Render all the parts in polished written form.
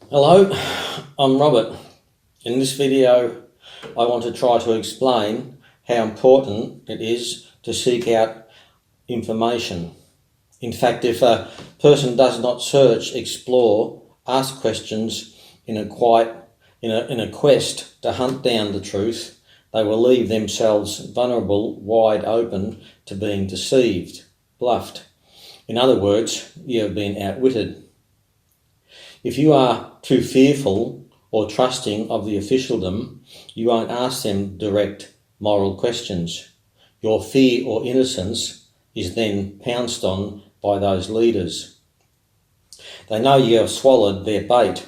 Hello, I'm Robert. In this video, I want to try to explain how important it is to seek out information. In fact, if a person does not search, explore, ask questions in a quest to hunt down the truth, they will leave themselves vulnerable, wide open to being deceived, bluffed. In other words, you have been outwitted. If you are too fearful or trusting of the officialdom, you won't ask them direct moral questions. Your fear or innocence is then pounced on by those leaders. They know you have swallowed their bait.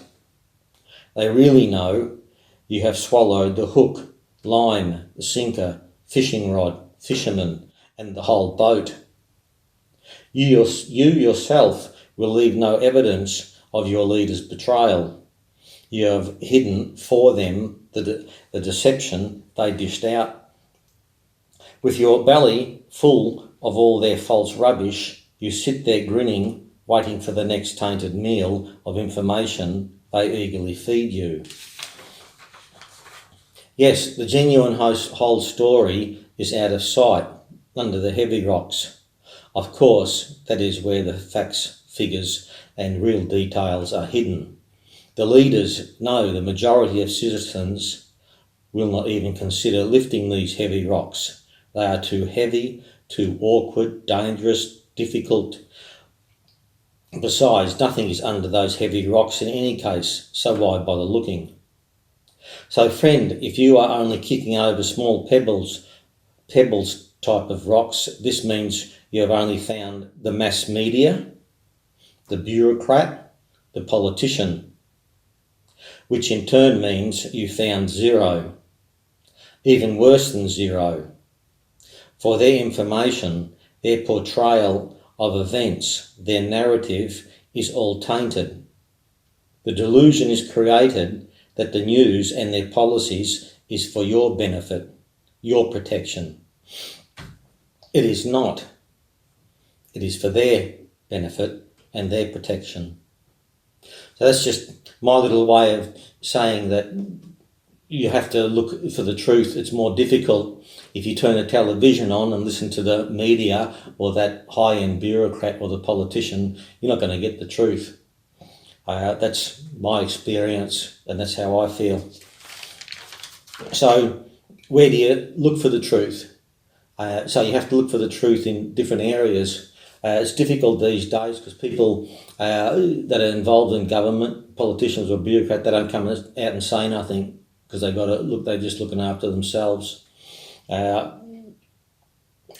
They really know you have swallowed the hook, line, the sinker, fishing rod, fisherman, and the whole boat. You yourself will leave no evidence of your leader's betrayal. You have hidden for them the deception they dished out. With your belly full of all their false rubbish, you sit there grinning, waiting for the next tainted meal of information they eagerly feed you. Yes, the genuine whole story is out of sight, under the heavy rocks. Of course, that is where the facts, figures, and real details are hidden. The leaders know the majority of citizens will not even consider lifting these heavy rocks. They are too heavy, too awkward, dangerous, difficult. Besides, nothing is under those heavy rocks in any case, so why bother looking? So friend, if you are only kicking over small pebbles type of rocks, this means you have only found the mass media, the bureaucrat, the politician, which in turn means you found zero, even worse than zero. For their information, their portrayal of events, their narrative is all tainted. The delusion is created that the news and their policies is for your benefit, your protection. It is not. It is for their benefit and their protection. So that's just my little way of saying that you have to look for the truth. It's more difficult if you turn the television on and listen to the media or that high-end bureaucrat or the politician. You're not going to get the truth. That's my experience, and that's how I feel. So where do you look for the truth? So you have to look for the truth in different areas. It's difficult these days because people that are involved in government, politicians or bureaucrats, they don't come out and say nothing because they're just looking after themselves.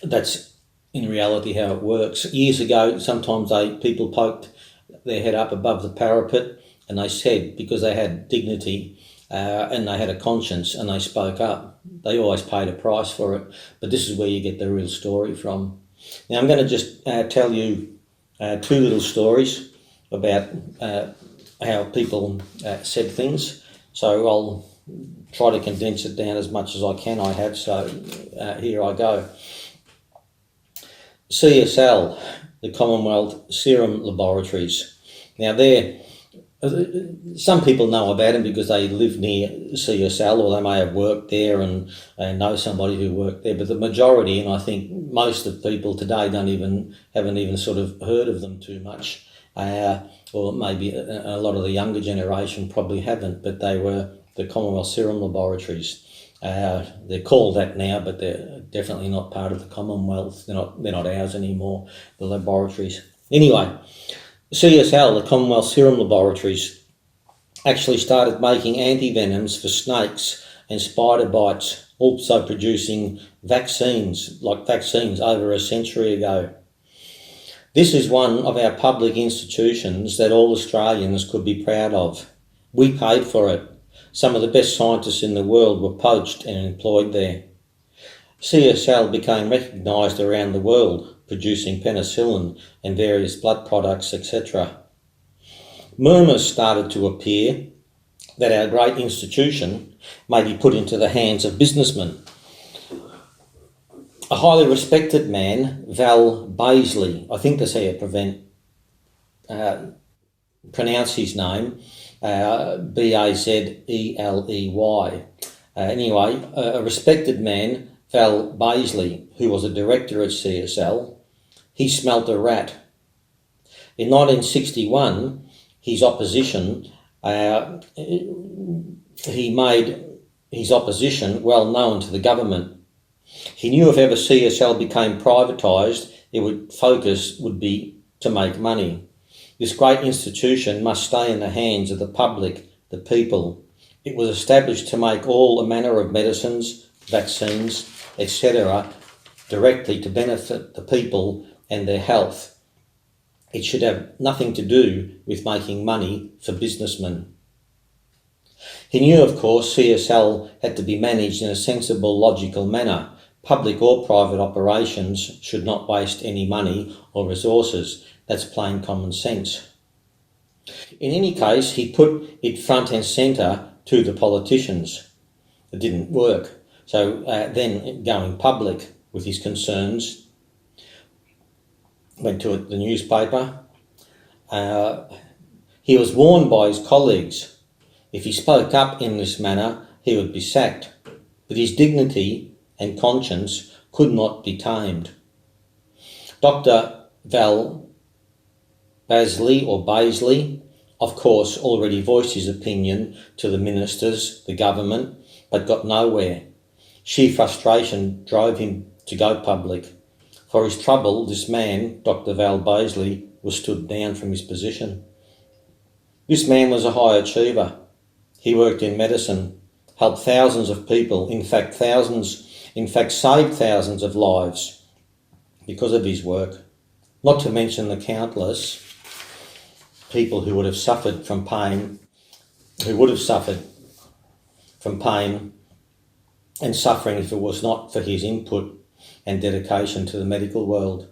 That's in reality how it works. Years ago, sometimes people poked their head up above the parapet and they said, because they had dignity and they had a conscience and they spoke up, they always paid a price for it. But this is where you get the real story from. Now I'm going to just tell you two little stories about how people said things. So I'll try to condense it down as much as I can. I have, so here I go. CSL, the Commonwealth Serum Laboratories. Now some people know about them because they live near CSL or they may have worked there and know somebody who worked there, but the majority, and I think most of people today haven't even sort of heard of them too much, or maybe a lot of the younger generation probably haven't, but they were the Commonwealth Serum Laboratories. They're called that now, but they're definitely not part of the Commonwealth. They're not ours anymore, the laboratories. Anyway, CSL, the Commonwealth Serum Laboratories, actually started making antivenoms for snakes and spider bites, also producing vaccines over a century ago. This is one of our public institutions that all Australians could be proud of. We paid for it. Some of the best scientists in the world were poached and employed there. CSL became recognised around the world, producing penicillin and various blood products, etc. Murmurs started to appear that our great institution may be put into the hands of businessmen. A highly respected man, Val Baisley, I think that's how you pronounce his name, Bazeley. Anyway, a respected man, Val Paisley, who was a director at CSL, he smelt a rat. In 1961, his opposition, he made his opposition well known to the government. He knew if ever CSL became privatised, focus would be to make money. This great institution must stay in the hands of the public, the people. It was established to make all manner of medicines, vaccines, etc., directly to benefit the people and their health. It should have nothing to do with making money for businessmen. He knew, of course, CSL had to be managed in a sensible, logical manner. Public or private operations should not waste any money or resources. That's plain common sense. In any case, he put it front and centre to the politicians. It didn't work. So then going public with his concerns, went to the newspaper. He was warned by his colleagues. If he spoke up in this manner, he would be sacked. But his dignity and conscience could not be tamed. Dr. Val Paisley, of course, already voiced his opinion to the ministers, the government, but got nowhere. Sheer frustration drove him to go public. For his trouble, this man, Dr. Val Paisley, was stood down from his position. This man was a high achiever. He worked in medicine, helped thousands of people, in fact saved thousands of lives because of his work, not to mention the countless people who would have suffered from pain, and suffering if it was not for his input and dedication to the medical world.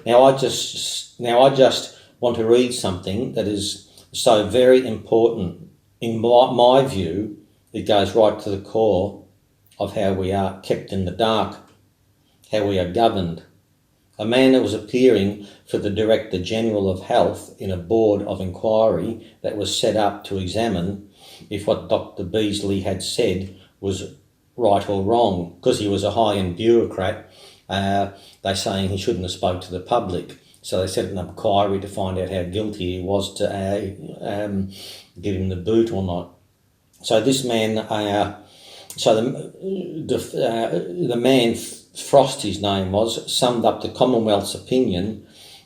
Now I just want to read something that is so very important. In my view, it goes right to the core of how we are kept in the dark, how we are governed. A man that was appearing for the Director General of Health in a board of inquiry that was set up to examine if what Dr. Beasley had said was right or wrong, because he was a high-end bureaucrat. They're saying he shouldn't have spoke to the public. So they set an inquiry to find out how guilty he was to give him the boot or not. So this man, the man, Frost his name was, summed up the Commonwealth's opinion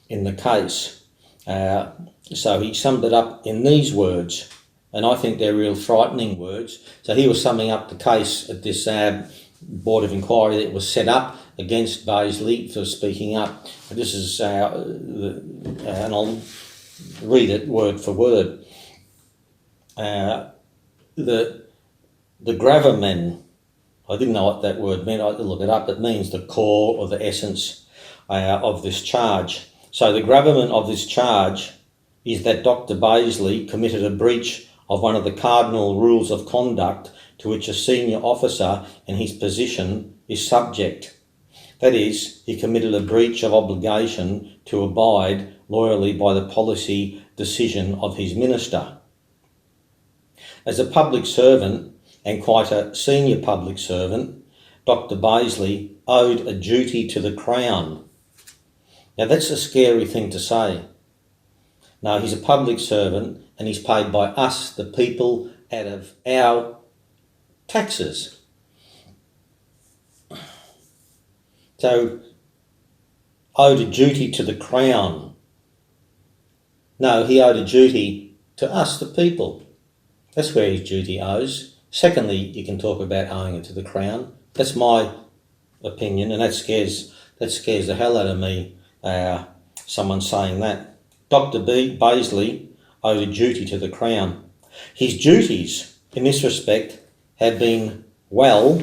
in the case. So he summed it up in these words, and I think they're real frightening words. So he was summing up the case at this board of inquiry that was set up against Paisley for speaking up. This is, and I'll read it word for word. The gravamen, I didn't know what that word meant. I had to look it up. It means the core or the essence of this charge. So the gravamen of this charge is that Dr. Paisley committed a breach of one of the cardinal rules of conduct to which a senior officer in his position is subject. That is, he committed a breach of obligation to abide loyally by the policy decision of his minister. As a public servant, and quite a senior public servant, Dr. Paisley owed a duty to the Crown. Now that's a scary thing to say. No, he's a public servant and he's paid by us, the people, out of our taxes. So, owed a duty to the Crown. No, he owed a duty to us, the people. That's where his duty owes. Secondly, you can talk about owing it to the Crown. That's my opinion, and that scares the hell out of me, someone saying that. Dr. Paisley owed a duty to the Crown. His duties in this respect have been well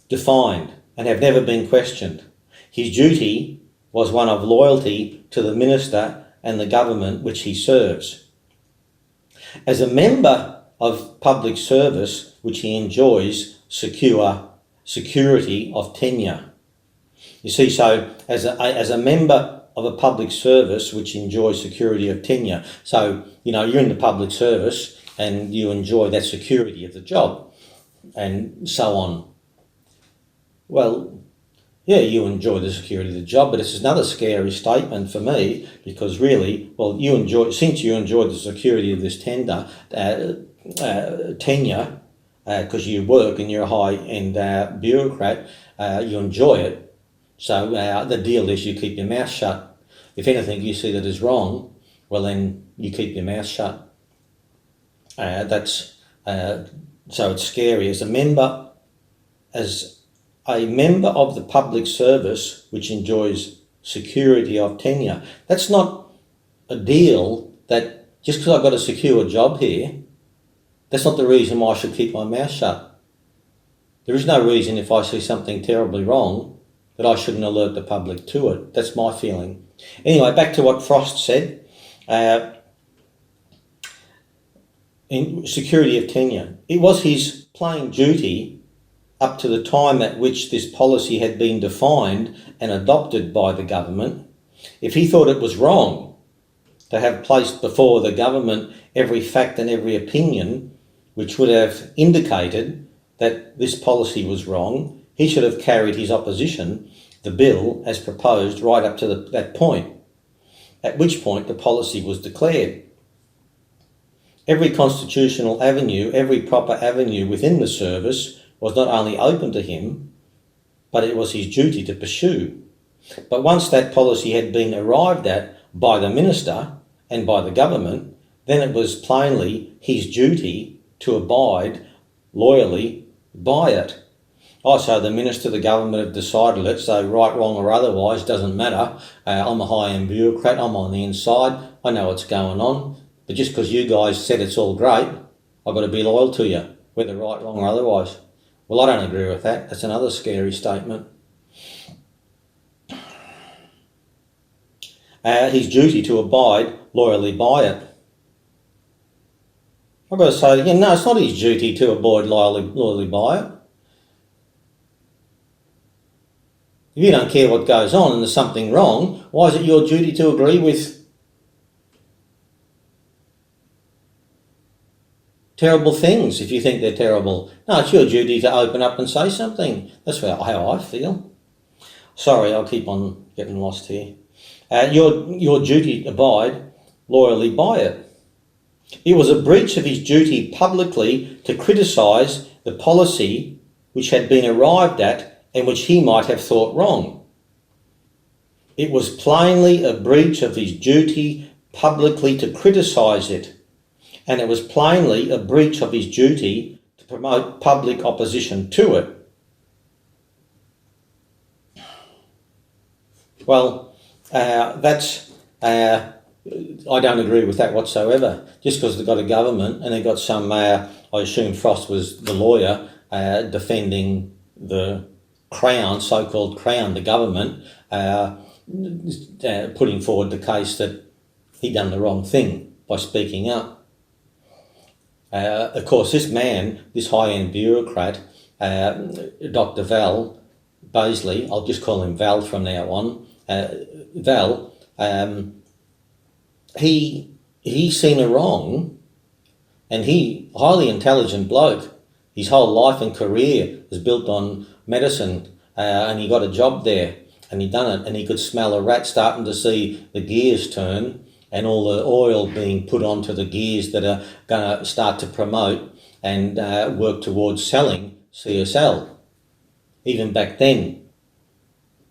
defined and have never been questioned. His duty was one of loyalty to the minister and the government which he serves. As a member of public service which he enjoys security of tenure. You see, so as a member of a public service which enjoys security of tenure. So, you're in the public service and you enjoy that security of the job and so on. Well, yeah, you enjoy the security of the job, but it's another scary statement for me because really, since you enjoy the security of this tenure, because you work and you're a high-end bureaucrat, you enjoy it. So the deal is you keep your mouth shut. If anything you see that is wrong, well then you keep your mouth shut. So it's scary. As a member of the public service which enjoys security of tenure, that's not a deal that just because I've got a secure job here, that's not the reason why I should keep my mouth shut. There is no reason if I see something terribly wrong that I shouldn't alert the public to it. That's my feeling. Anyway, back to what Frost said. In security of tenure, it was his plain duty up to the time at which this policy had been defined and adopted by the government. If he thought it was wrong to have placed before the government every fact and every opinion which would have indicated that this policy was wrong, he should have carried his opposition, the bill as proposed, right up to that point, at which point the policy was declared. Every constitutional avenue, every proper avenue within the service was not only open to him, but it was his duty to pursue. But once that policy had been arrived at by the minister and by the government, then it was plainly his duty to abide loyally by it. Also, the minister, the government have decided it, so right, wrong or otherwise, doesn't matter. I'm a high-end bureaucrat, I'm on the inside, I know what's going on. But just because you guys said it's all great, I've got to be loyal to you, whether right, wrong or otherwise. Well, I don't agree with that. That's another scary statement. His duty to abide loyally by it. I've got to say, no, it's not his duty to abide loyally by it. If you don't care what goes on and there's something wrong, why is it your duty to agree with terrible things if you think they're terrible? No, it's your duty to open up and say something. That's how I feel. Sorry, I'll keep on getting lost here. Your duty to abide loyally by it. It was a breach of his duty publicly to criticise the policy which had been arrived at and which he might have thought wrong. It was plainly a breach of his duty publicly to criticise it, and it was plainly a breach of his duty to promote public opposition to it. Well, I don't agree with that whatsoever. Just because they've got a government and they've got some, I assume Frost was the lawyer defending the Crown, so-called Crown, the government, putting forward the case that he done the wrong thing by speaking up. Of course, this man, this high-end bureaucrat, Dr. Val Baisley, I'll just call him Val from now on, Val, he seen a wrong, and he, highly intelligent bloke, his whole life and career was built on medicine, and he got a job there, and he done it, and he could smell a rat starting to see the gears turn, and all the oil being put onto the gears that are going to start to promote and work towards selling CSL. Even back then,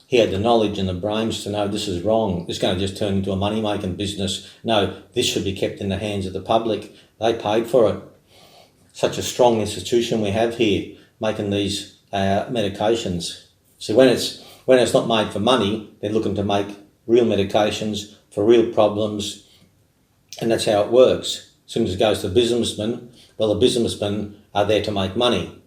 he had the knowledge and the brains to know this is wrong. It's going to just turn into a money-making business. No, this should be kept in the hands of the public. They paid for it. Such a strong institution we have here, making these medications. See, when it's not made for money, they're looking to make real medications for real problems, and that's how it works. As soon as it goes to businessmen, well, the businessmen are there to make money.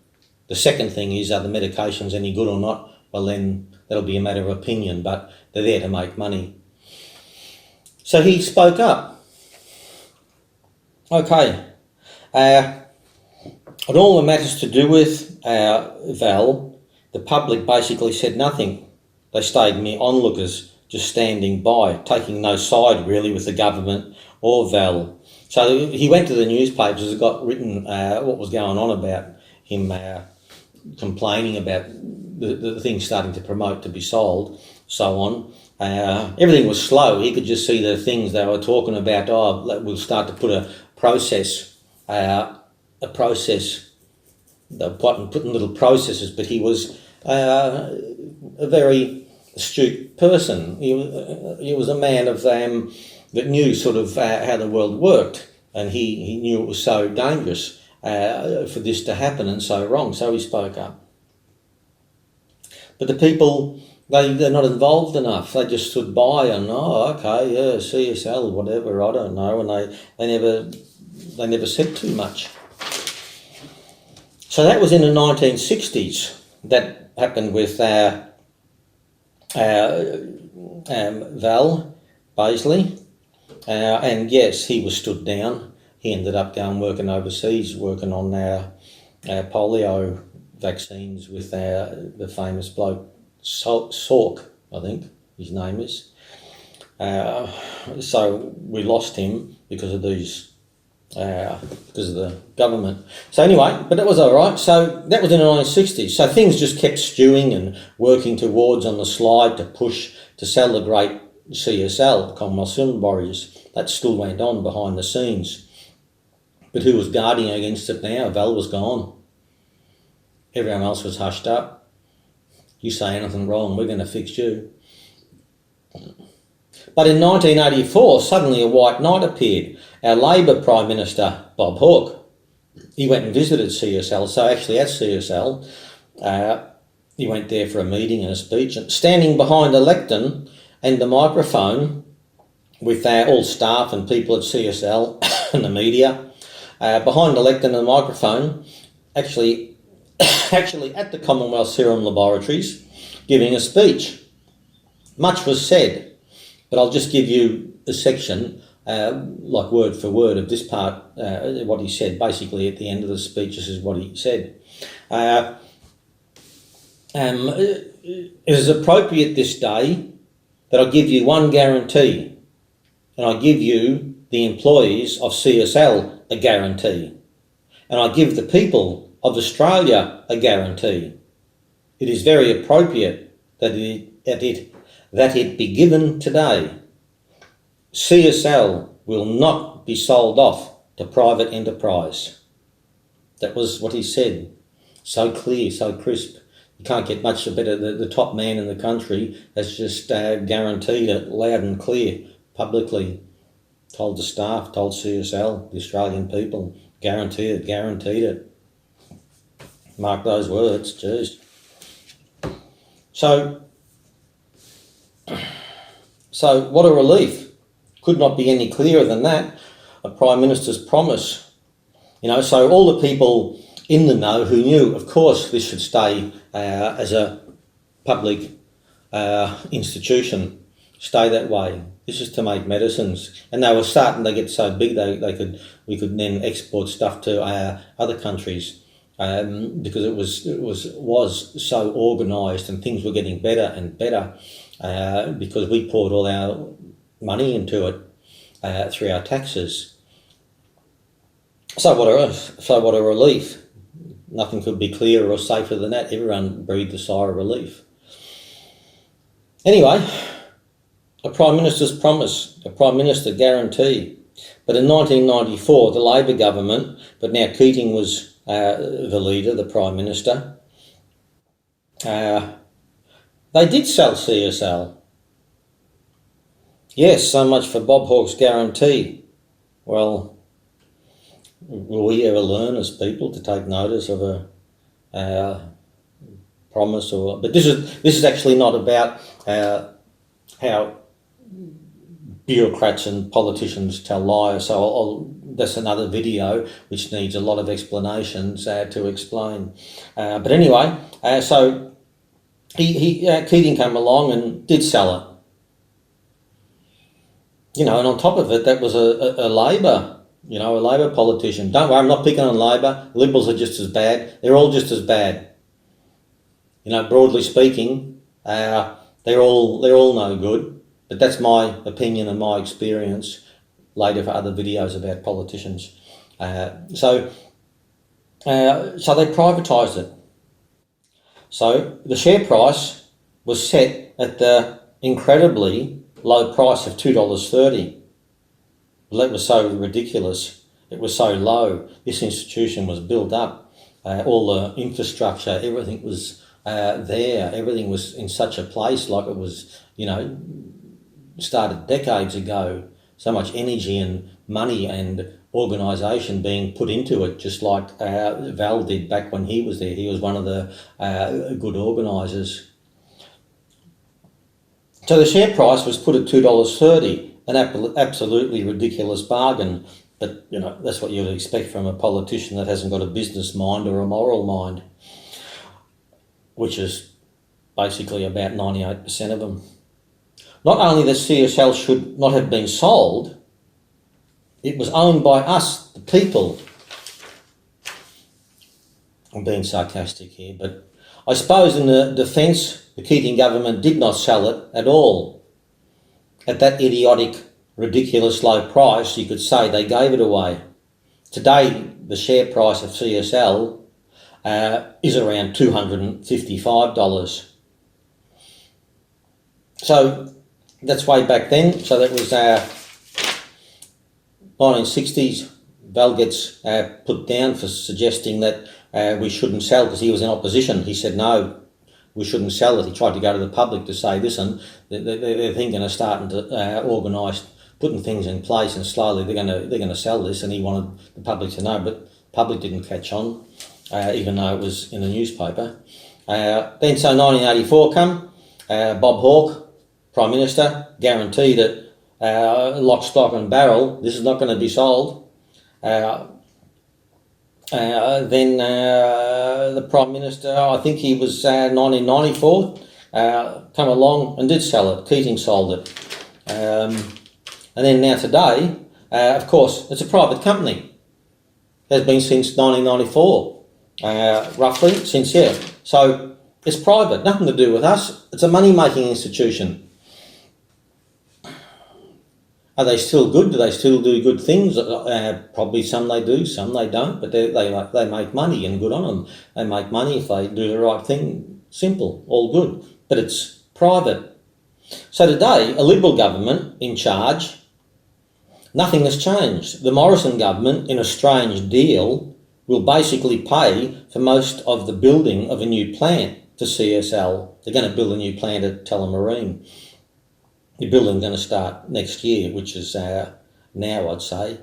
The second thing is, are the medications any good or not? Well, then that'll be a matter of opinion, but they're there to make money. So he spoke up. Okay. On all the matters to do with Val, the public basically said nothing. They stayed mere onlookers, just standing by, taking no side really with the government or Val. So he went to the newspapers, it got written what was going on about him complaining about the things starting to promote to be sold, so on. Everything was slow. He could just see the things they were talking about. Oh, we'll start to put a process. They're putting little processes, but he was a very astute person. He was a man of that knew sort of how the world worked, and he knew it was so dangerous for this to happen and so wrong. So he spoke up. But the people, they're not involved enough. They just stood by and, CSL, whatever, I don't know, and they never said too much. So that was in the 1960s. That happened with Val Paisley, and yes, he was stood down. He ended up working overseas, working on polio vaccines with the famous bloke Salk, I think his name is. So we lost him because of these. Because of the government. So anyway, but that was all right. So that was in the 1960s. So things just kept stewing and working towards on the slide to push to sell the great CSL, Commonwealth Swim Warriors. That still went on behind the scenes. But who was guarding against it now? Val was gone. Everyone else was hushed up. You say anything wrong, we're going to fix you. But in 1984, suddenly a white knight appeared. Our Labor Prime Minister, Bob Hawke, he went and visited CSL. So actually at CSL, he went there for a meeting and a speech. And standing behind a lectern and the microphone with all staff and people at CSL and the media, behind the lectern and the microphone, actually at the Commonwealth Serum Laboratories, giving a speech. Much was said. But I'll just give you a section, like word for word of this part, what he said. Basically, at the end of the speech, this is what he said. It is appropriate this day that I give you one guarantee, and I give you, the employees of CSL, a guarantee, and I give the people of Australia a guarantee. It is very appropriate that it be given today. CSL will not be sold off to private enterprise. That was what he said. So clear, so crisp. You can't get much better. The top man in the country has just guaranteed it loud and clear, publicly. Told the staff, told CSL, the Australian people, guaranteed it. Mark those words, jeez. So what a relief. Could not be any clearer than that. A Prime Minister's promise. So all the people in the know who knew, of course, this should stay as a public institution, stay that way. This is to make medicines. And they were starting to get so big we could then export stuff to other countries. Because it was so organised and things were getting better and better because we poured all our money into it through our taxes. So what a relief. Nothing could be clearer or safer than that. Everyone breathed a sigh of relief. Anyway, a Prime Minister's promise, a Prime Minister guarantee. But in 1994, the Labor government, but now Keating was the leader, the Prime Minister, they did sell CSL. Yes, so much for Bob Hawke's guarantee. Well, will we ever learn as people to take notice of a promise? But this is actually not about how bureaucrats and politicians tell lies. So that's another video which needs a lot of explanations to explain. But anyway, so Keating came along and did sell it. And on top of it, that was a Labor, a Labor politician. Don't worry, I'm not picking on Labor. Liberals are just as bad. They're all just as bad. Broadly speaking, they're all no good. But that's my opinion and my experience later for other videos about politicians. So they privatised it. So the share price was set at the incredibly low price of $2.30. Well, that was so ridiculous. It was so low. This institution was built up. All the infrastructure, everything was there. Everything was in such a place like it was, started decades ago. So much energy and money and organisation being put into it, just like Val did back when he was there. He was one of the good organisers. So the share price was put at $2.30, an absolutely ridiculous bargain. But, that's what you would expect from a politician that hasn't got a business mind or a moral mind, which is basically about 98% of them. Not only that CSL should not have been sold, it was owned by us, the people. I'm being sarcastic here, but I suppose in the defence, the Keating government did not sell it at all. At that idiotic, ridiculous low price, you could say they gave it away. Today, the share price of CSL is around $255. So that's way back then. So that was 1960s. Val gets put down for suggesting that we shouldn't sell because he was in opposition. He said, no, we shouldn't sell it. He tried to go to the public to say, listen, they're thinking of starting to organise, putting things in place, and slowly they're going to sell this. And he wanted the public to know, but the public didn't catch on, even though it was in the newspaper. Then so 1984 come, Bob Hawke, Prime Minister, guaranteed it, lock, stock and barrel, this is not going to be sold. Then the Prime Minister, I think he was 1994, come along and did sell it. Keating sold it. And then now today, of course, it's a private company. It has been since 1994, roughly, since, yeah. So it's private, nothing to do with us. It's a money-making institution. Are they still good? Do they still do good things? Probably some they do, some they don't, but they make money, and good on them. They make money if they do the right thing. Simple, all good. But it's private. So today, a Liberal government in charge, nothing has changed. The Morrison government, in a strange deal, will basically pay for most of the building of a new plant to CSL. They're going to build a new plant at Tullamarine. The building's going to start next year, which is now, I'd say.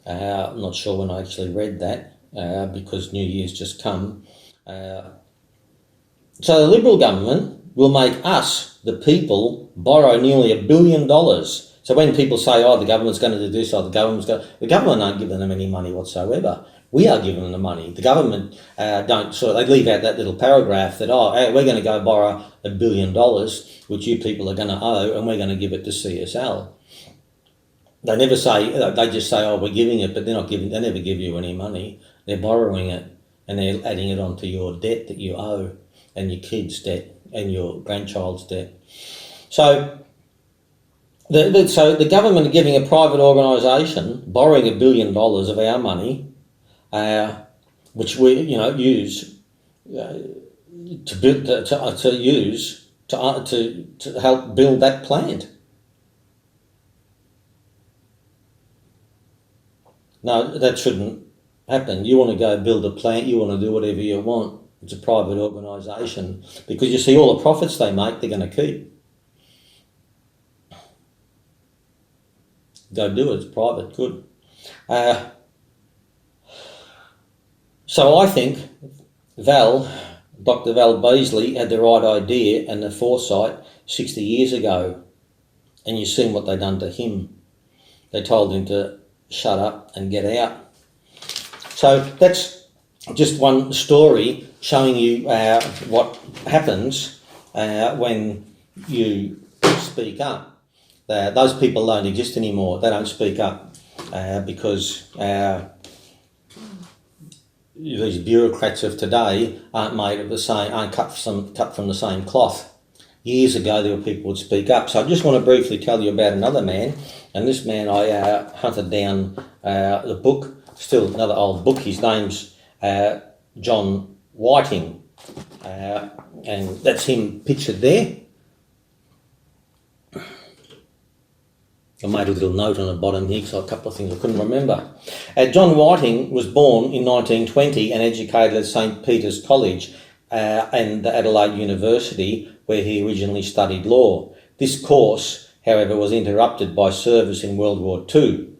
I'm not sure when I actually read that, because New Year's just come. So the Liberal government will make us, the people, borrow nearly $1 billion. So when people say, oh, the government's going to do this, or the government aren't giving them any money whatsoever. We are giving them the money. The government they leave out that little paragraph that, we're going to go borrow $1 billion, which you people are going to owe, and we're going to give it to CSL. They never say, they just say, we're giving it, but they never give you any money. They're borrowing it, and they're adding it onto your debt that you owe, and your kids' debt, and your grandchild's debt. So the government are giving a private organisation, borrowing $1 billion of our money, which we use to help build that plant. No, that shouldn't happen. You want to go build a plant, you want to do whatever you want. It's a private organisation, because you see all the profits they make, they're going to keep. Go do it, it's private, good. So I think Dr. Val Beasley had the right idea and the foresight 60 years ago, and you've seen what they done to him. They told him to shut up and get out. So that's just one story showing you what happens when you speak up. Those people don't exist anymore. They don't speak up because these bureaucrats of today aren't cut from the same cloth. years ago there were people who would speak up. So I just want to briefly tell you about another man, and this man I hunted down the book, still another old book. His name's John Whiting, and that's him pictured there. I made a little note on the bottom here because a couple of things I couldn't remember. John Whiting was born in 1920 and educated at St Peter's College and the Adelaide University, where he originally studied law. This course, however, was interrupted by service in World War II,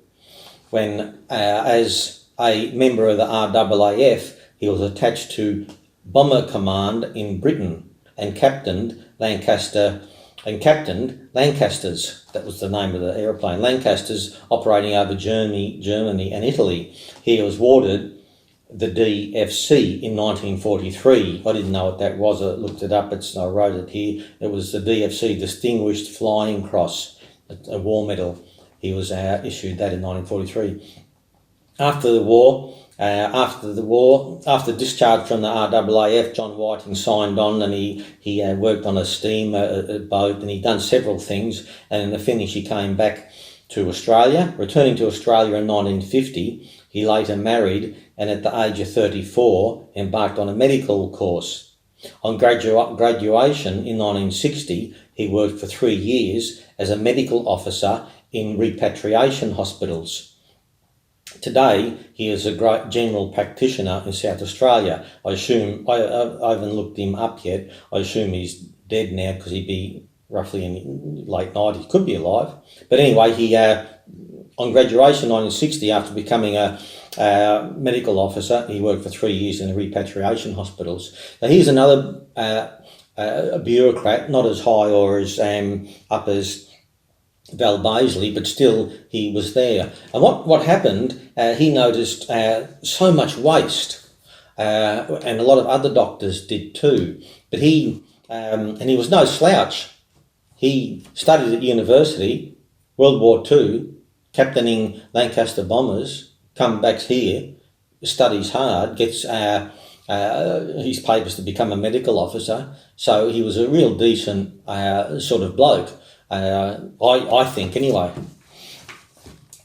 when, as a member of the RAAF, he was attached to Bomber Command in Britain and captained Lancasters. That was the name of the aeroplane. Lancasters, operating over Germany and Italy. He was awarded the DFC in 1943. I didn't know what that was. I looked it up. I wrote it here. It was the DFC, Distinguished Flying Cross, a war medal. He was issued that in 1943. After discharge from the RAAF, John Whiting signed on, and he worked on a steam boat, and he'd done several things, and in the finish he came back to Australia. Returning to Australia in 1950, he later married, and at the age of 34 embarked on a medical course. On graduation in 1960, he worked for 3 years as a medical officer in repatriation hospitals. Today, he is a great general practitioner in South Australia. I assume, I haven't looked him up yet, I assume he's dead now because he'd be roughly in late 90s, he could be alive. But anyway, he on graduation in 1960, after becoming a medical officer, he worked for 3 years in the repatriation hospitals. Now here's another a bureaucrat, not as high or as up as Val Baisley, but still he was there. And what happened, he noticed so much waste, and a lot of other doctors did too. But he was no slouch. He studied at university, World War II, captaining Lancaster bombers, come back here, studies hard, gets his papers to become a medical officer. So he was a real decent sort of bloke. I think anyway.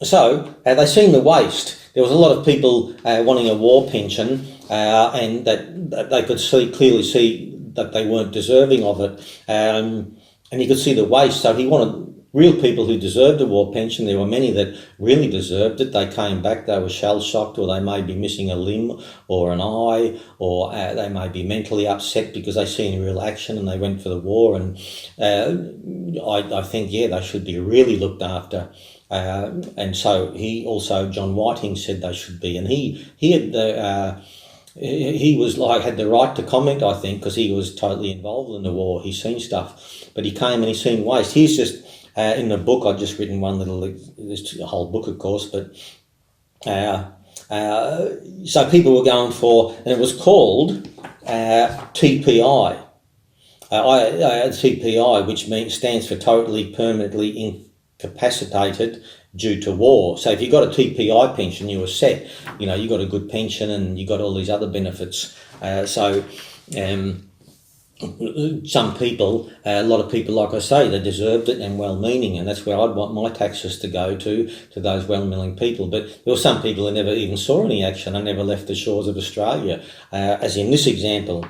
So they seen the waste. There was a lot of people wanting a war pension, and that they could clearly see that they weren't deserving of it, and you could see the waste. So he wanted real people who deserved a war pension. There were many that really deserved it. They came back, they were shell-shocked, or they may be missing a limb or an eye, or they may be mentally upset because they seen real action and they went for the war. And I think, they should be really looked after. And so John Whiting said they should be. And he was had the right to comment, I think, because he was totally involved in the war. He's seen stuff, but he came and he's seen waste. He's just in the book. I've just written one little. There's a whole book, of course, but so people were going for, and it was called TPI. TPI, which stands for totally permanently incapacitated due to war. So if you got a TPI pension, you were set. You got a good pension and you got all these other benefits. Some people, a lot of people, like I say, they deserved it and well-meaning, and that's where I'd want my taxes to go to those well-meaning people. But there were some people who never even saw any action and never left the shores of Australia, as in this example,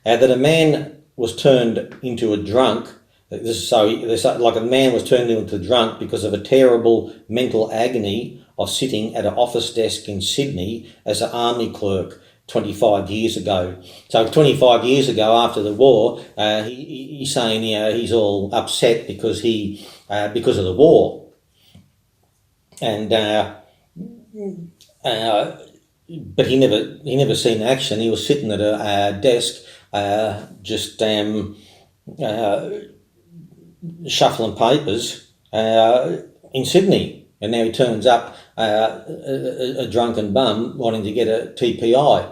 that a man was turned into a drunk. Like a man was turned into a drunk because of a terrible mental agony of sitting at an office desk in Sydney as an army clerk 25 years ago. So 25 years ago, after the war, he's saying he's all upset because of the war, and but he never seen action. He was sitting at a desk, just shuffling papers in Sydney, and now he turns up a drunken bum wanting to get a TPI,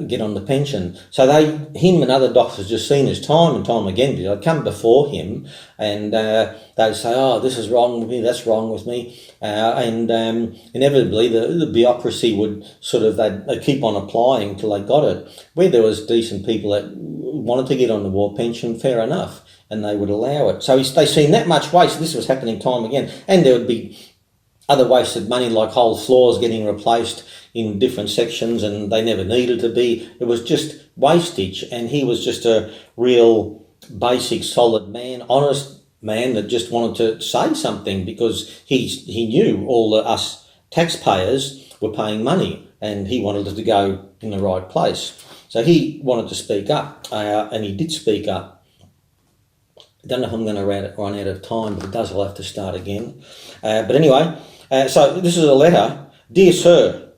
get on the pension. So him and other doctors just seen his time and time again, because I'd come before him and they'd say, oh, this is wrong with me, that's wrong with me, and inevitably the bureaucracy would they'd keep on applying till they got it. Where there was decent people that wanted to get on the war pension, fair enough. and they would allow it. So they seen that much waste. This was happening time again. And there would be other wasted money, like whole floors getting replaced in different sections, and they never needed to be. It was just wastage, and he was just a real basic, solid man, honest man that just wanted to say something, because he knew all us taxpayers were paying money, and he wanted it to go in the right place. So he wanted to speak up, and he did speak up. I don't know if I'm going to run out of time, but it does. I'll have to start again. But anyway, so this is a letter. Dear Sir,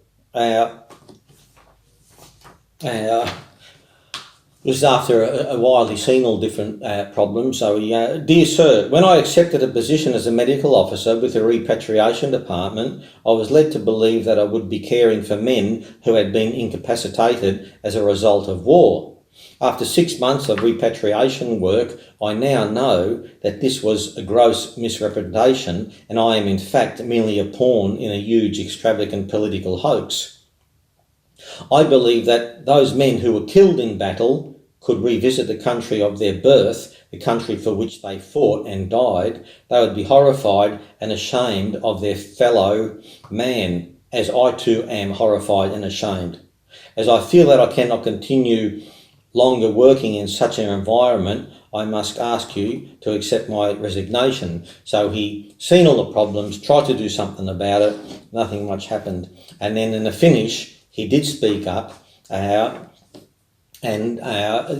this is after a while he's seen all different problems. So, Dear Sir, when I accepted a position as a medical officer with the repatriation department, I was led to believe that I would be caring for men who had been incapacitated as a result of war. After 6 months of repatriation work, I now know that this was a gross misrepresentation, and I am in fact merely a pawn in a huge, extravagant political hoax. I believe that those men who were killed in battle could revisit the country of their birth, the country for which they fought and died. They would be horrified and ashamed of their fellow man, as I too am horrified and ashamed. As I feel that I cannot continue longer working in such an environment, I must ask you to accept my resignation. So he seen all the problems, tried to do something about it, nothing much happened. And then in the finish, he did speak up, and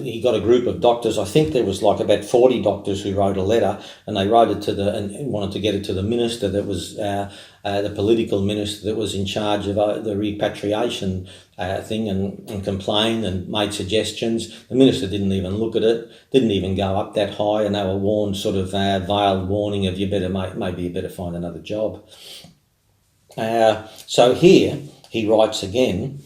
he got a group of doctors. I think there was like about 40 doctors who wrote a letter, and they wrote it and wanted to get it to the minister that was the political minister that was in charge of the repatriation thing, and complained and made suggestions. The minister didn't even look at it, didn't even go up that high, and they were warned, sort of veiled warning of maybe you better find another job. So here he writes again,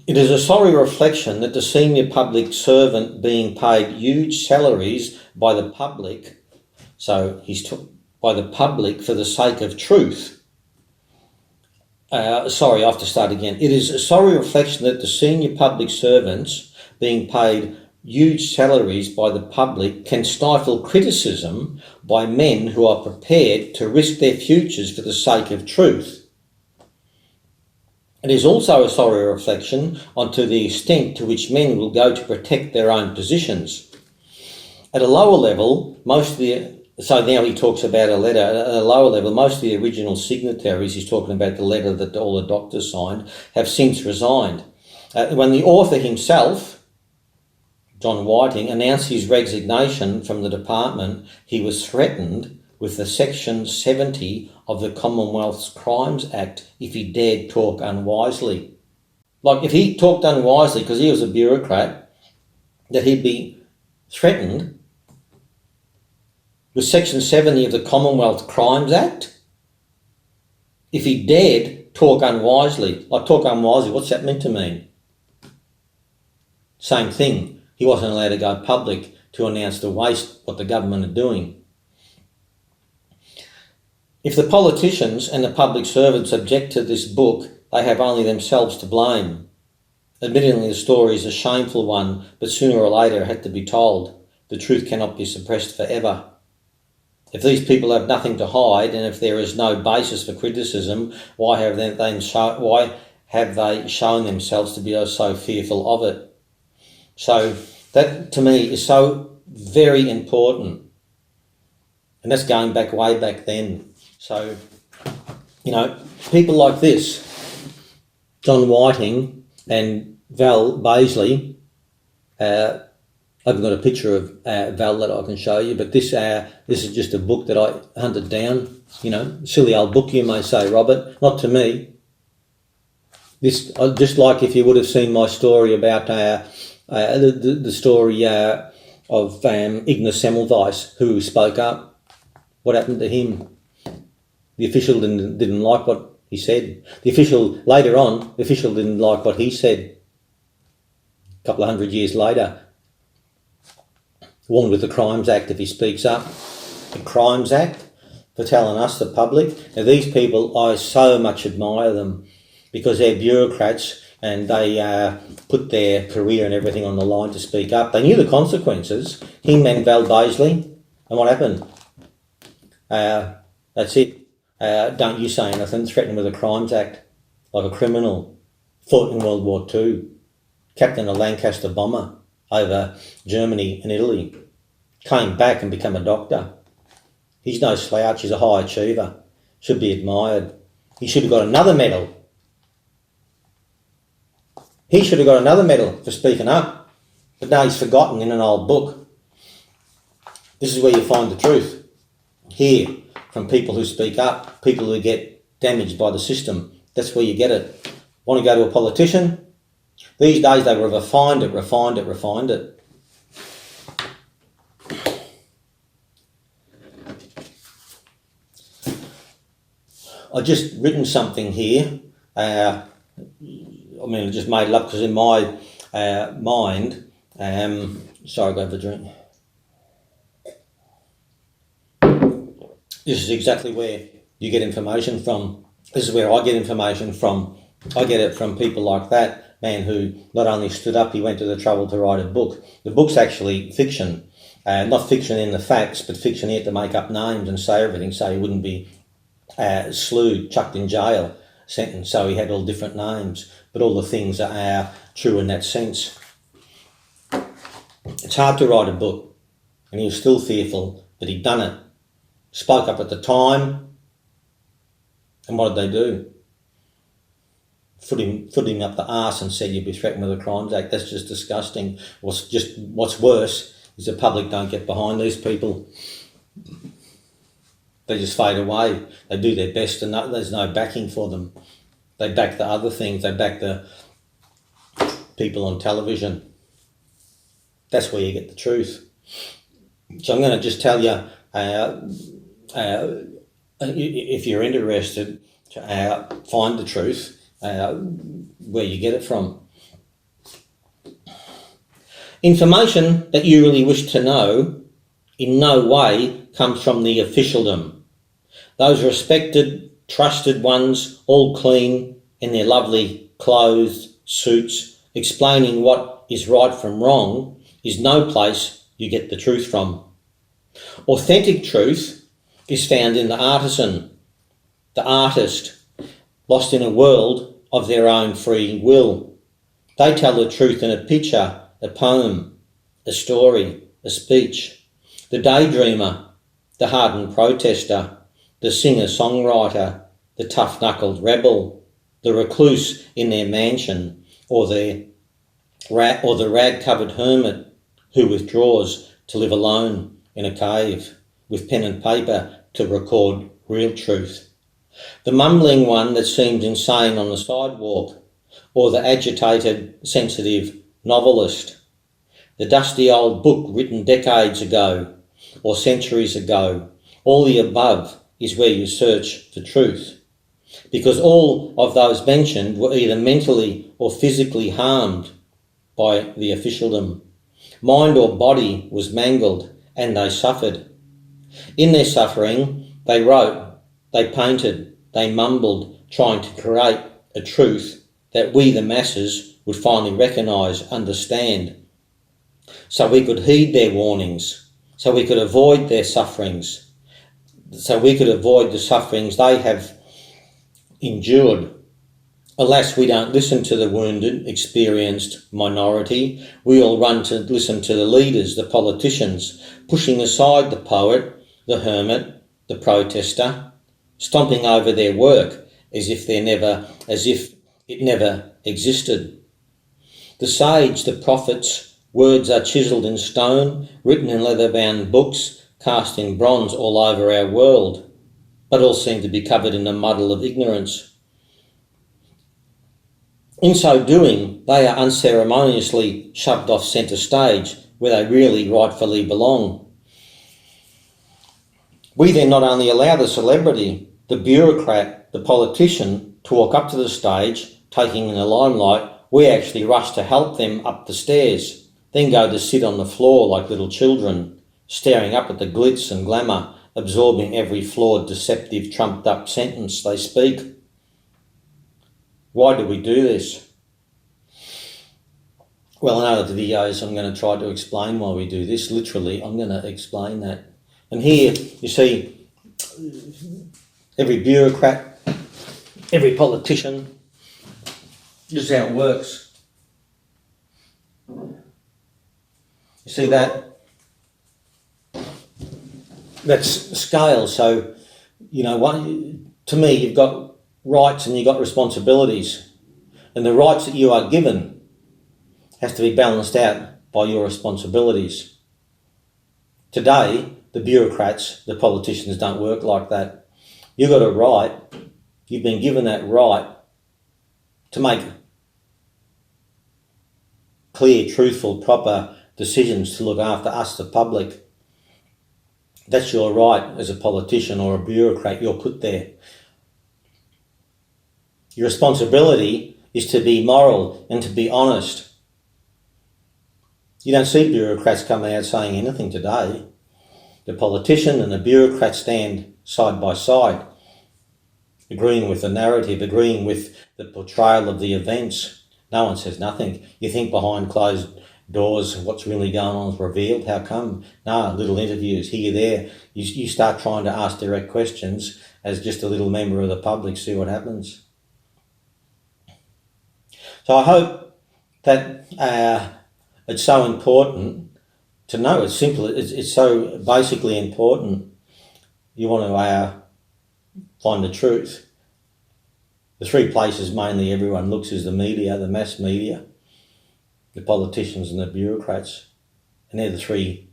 it is a sorry reflection that the senior public servant being paid huge salaries by the public, by the public for the sake of truth. I have to start again. It is a sorry reflection that the senior public servants being paid huge salaries by the public can stifle criticism by men who are prepared to risk their futures for the sake of truth. It is also a sorry reflection onto the extent to which men will go to protect their own positions. At a lower level, so now he talks about a letter. At a lower level, most of the original signatories, he's talking about the letter that all the doctors signed, have since resigned. When the author himself, John Whiting, announced his resignation from the department, he was threatened with the Section 70 of the Commonwealth's Crimes Act if he dared talk unwisely. Like, if he talked unwisely because he was a bureaucrat, that he'd be threatened with Section 70 of the Commonwealth Crimes Act if he dared talk unwisely. Like, talk unwisely, what's that meant to mean? Same thing. He wasn't allowed to go public to announce the waste, what the government are doing. If the politicians and the public servants object to this book, they have only themselves to blame. Admittedly, the story is a shameful one, but sooner or later it had to be told. The truth cannot be suppressed forever. If these people have nothing to hide, and if there is no basis for criticism, why have they shown themselves to be so fearful of it? So that, to me, is so very important. And that's going back way back then. So, people like this, John Whiting and Val Baisley, I haven't got a picture of Val that I can show you, but this is just a book that I hunted down, silly old book you may say, Robert, not to me. This, just like if you would have seen my story about the story of Ignace Semmelweis, who spoke up. What happened to him? The official didn't like what he said. Later on, the official didn't like what he said. A couple of 100 years later, warned with the Crimes Act if he speaks up. The Crimes Act for telling us, the public. Now, these people, I so much admire them because they're bureaucrats and they put their career and everything on the line to speak up. They knew the consequences. Hingman Val Baisley, and what happened? That's it. Don't you say anything. Threatened with a Crimes Act, like a criminal. Fought in World War II. Captain of Lancaster bomber over Germany and Italy. Came back and became a doctor. He's no slouch. He's a high achiever. Should be admired. He should have got another medal. He should have got another medal for speaking up. But now he's forgotten in an old book. This is where you find the truth. Here, from people who speak up, people who get damaged by the system. That's where you get it. Want to go to a politician? These days they will refined it. I just written something here. I just made it up because in my mind, sorry, I'll go have a drink. This is exactly where you get information from. This is where I get information from. I get it from people like that man who not only stood up, he went to the trouble to write a book. The book's actually fiction. Not fiction in the facts, but fiction he had to make up names and say everything so he wouldn't be slewed, chucked in jail, sentenced. So he had all different names, but all the things are true in that sense. It's hard to write a book, and he was still fearful, but he'd done it. Spoke up at the time, and what did they do? Foot him up the arse and said you'd be threatened with a Crimes Act. That's just disgusting. What's worse is the public don't get behind these people. They just fade away. They do their best and there's no backing for them. They back the other things. They back the people on television. That's where you get the truth. So I'm going to just tell you, if you're interested, find the truth, where you get it from. Information that you really wish to know in no way comes from the officialdom. Those respected, trusted ones, all clean in their lovely clothes, suits, explaining what is right from wrong, is no place you get the truth from. Authentic truth is found in the artisan, the artist, lost in a world of their own free will. They tell the truth in a picture, a poem, a story, a speech. The daydreamer, the hardened protester, the singer-songwriter, the tough-knuckled rebel, the recluse in their mansion, or the rag-covered hermit who withdraws to live alone in a cave with pen and paper to record real truth. The mumbling one that seems insane on the sidewalk, or the agitated, sensitive novelist. The dusty old book written decades ago or centuries ago. All the above is where you search for truth, because all of those mentioned were either mentally or physically harmed by the officialdom. Mind or body was mangled and they suffered. In their suffering, they wrote, they painted, they mumbled, trying to create a truth that we, the masses, would finally recognise, understand, so we could heed their warnings, so we could avoid their sufferings, so we could avoid the sufferings they have endured. Alas, we don't listen to the wounded, experienced minority. We all run to listen to the leaders, the politicians, pushing aside the poet, the hermit, the protester, stomping over their work as if it never existed. The sage, the prophets, words are chiselled in stone, written in leather-bound books, cast in bronze all over our world, but all seem to be covered in a muddle of ignorance. In so doing, they are unceremoniously shoved off centre stage, where they really rightfully belong. We then not only allow the celebrity, the bureaucrat, the politician to walk up to the stage, taking in the limelight, we actually rush to help them up the stairs, then go to sit on the floor like little children, staring up at the glitz and glamour, absorbing every flawed, deceptive, trumped-up sentence they speak. Why do we do this? Well, in other videos, I'm going to try to explain why we do this. Literally, I'm going to explain that. And here, you see, every bureaucrat, every politician, this is how it works. You see that? That's scale. So, you know, to me, you've got rights and you've got responsibilities. And the rights that you are given has to be balanced out by your responsibilities. Today, the bureaucrats, the politicians don't work like that. You've got a right, you've been given that right to make clear, truthful, proper decisions to look after us, the public. That's your right as a politician or a bureaucrat. You're put there. Your responsibility is to be moral and to be honest. You don't see bureaucrats coming out saying anything today. The politician and the bureaucrat stand side by side, agreeing with the narrative, agreeing with the portrayal of the events. No one says nothing. You think behind closed doors what's really going on is revealed. How come? No, little interviews here, there. You start trying to ask direct questions as just a little member of the public, see what happens. So I hope that it's so important to know. It's simple. It's so basically important. You want to find the truth. The three places mainly everyone looks is the media, the mass media, the politicians and the bureaucrats. And they're the three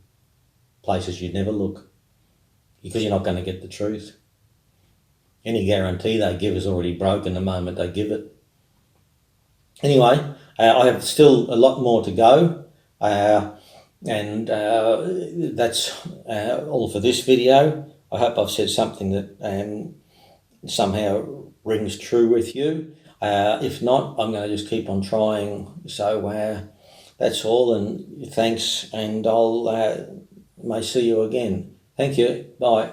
places you'd never look because you're not going to get the truth. Any guarantee they give is already broken the moment they give it. Anyway, I have still a lot more to go. And that's all for this video. I hope I've said something that somehow rings true with you. If not, I'm going to just keep on trying. So that's all, and thanks, and I'll may see you again. Thank you. Bye.